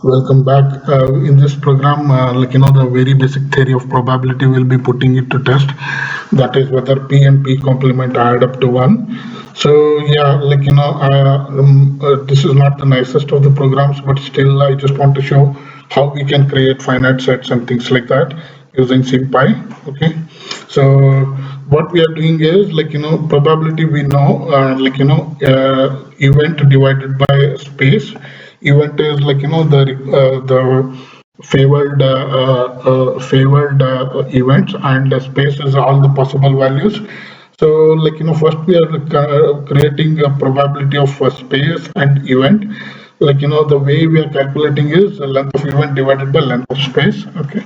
Welcome back. In this program, the very basic theory of probability will be putting it to test. That is whether P and P complement add up to one. So yeah, this is not the nicest of the programs, but still, I just want to show how we can create finite sets and things like that using SymPy. Okay, so what we are doing is probability we know event divided by space. Event is the events, and the space is all the possible values. So first we are creating a probability of space and event. The way we are calculating is the length of event divided by length of space. Okay,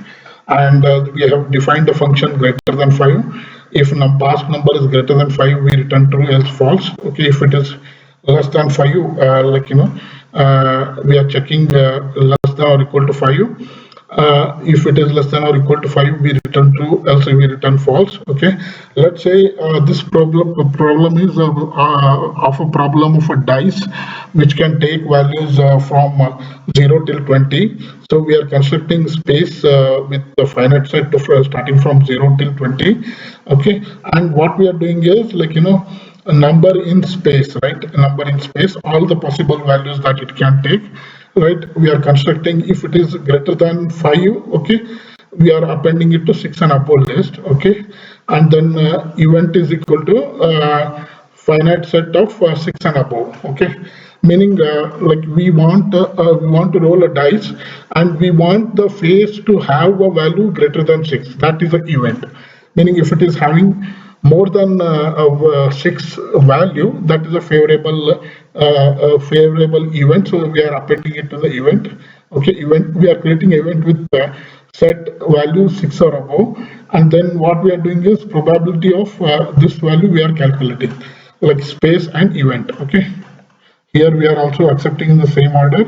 and we have defined a function greater than 5. If past number is greater than 5, we return true, else false. Okay, if it is less than 5, we are checking less than or equal to 5. If it is less than or equal to 5, we return true, else we return false. Okay, let's say this problem is of a problem of a dice which can take values from 0 till 20. So we are constructing space with the finite set of starting from 0 till 20. Okay, and what we are doing is a number in space, right? A number in space, all the possible values that it can take, right? We are constructing, if it is greater than 5, okay, we are appending it to 6 and above list. Okay, and then event is equal to finite set of 6 and above. Okay, meaning we want to roll a dice, and we want the face to have a value greater than 6. That is the event. Meaning if it is having more than 6 value, that is a favorable event. So we are appending it to the event. Okay, event, we are creating event with set value 6 or above, and then what we are doing is probability of this value we are calculating, like space and event. Okay, here we are also accepting in the same order,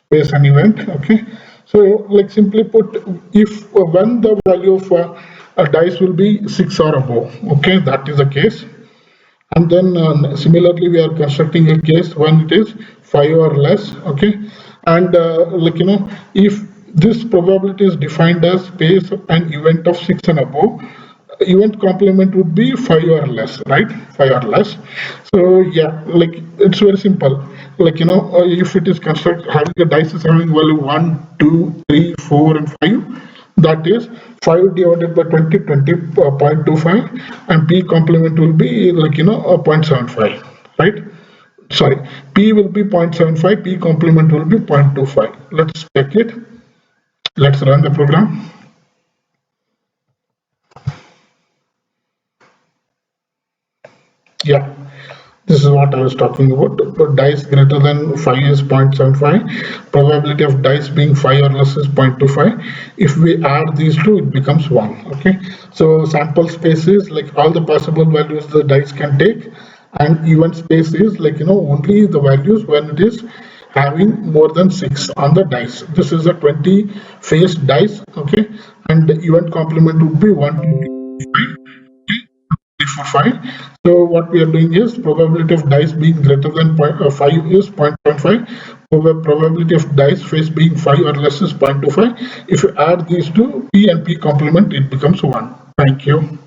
space and event. Okay, so simply put, if when the value of a dice will be 6 or above, okay, that is the case. And then similarly we are constructing a case when it is 5 or less. Okay, and if this probability is defined as space and event of 6 and above, event complement would be 5 or less, right? 5 or less. So yeah, it's very simple. If it is construct having a dice is having value 1, 2, 3, 4, and 5, that is 5 divided by 20, 20.25, and P complement will be 0.75, right? Sorry, P will be 0.75, P complement will be 0.25. Let's check it. Let's run the program. Yeah, this is what I was talking about. But dice greater than 5 is 0.75. Probability of dice being 5 or less is 0.25. If we add these two, it becomes 1. Okay, so sample space is all the possible values the dice can take, and event space is only the values when it is having more than 6 on the dice. This is a 20 face dice. Okay, and the event complement would be 1, 2, 3, 5. So what we are doing is probability of dice being greater than 5 is 0.75. Probability of dice face being 5 or less is 0.25. If you add these two, P and P complement, it becomes 1. Thank you.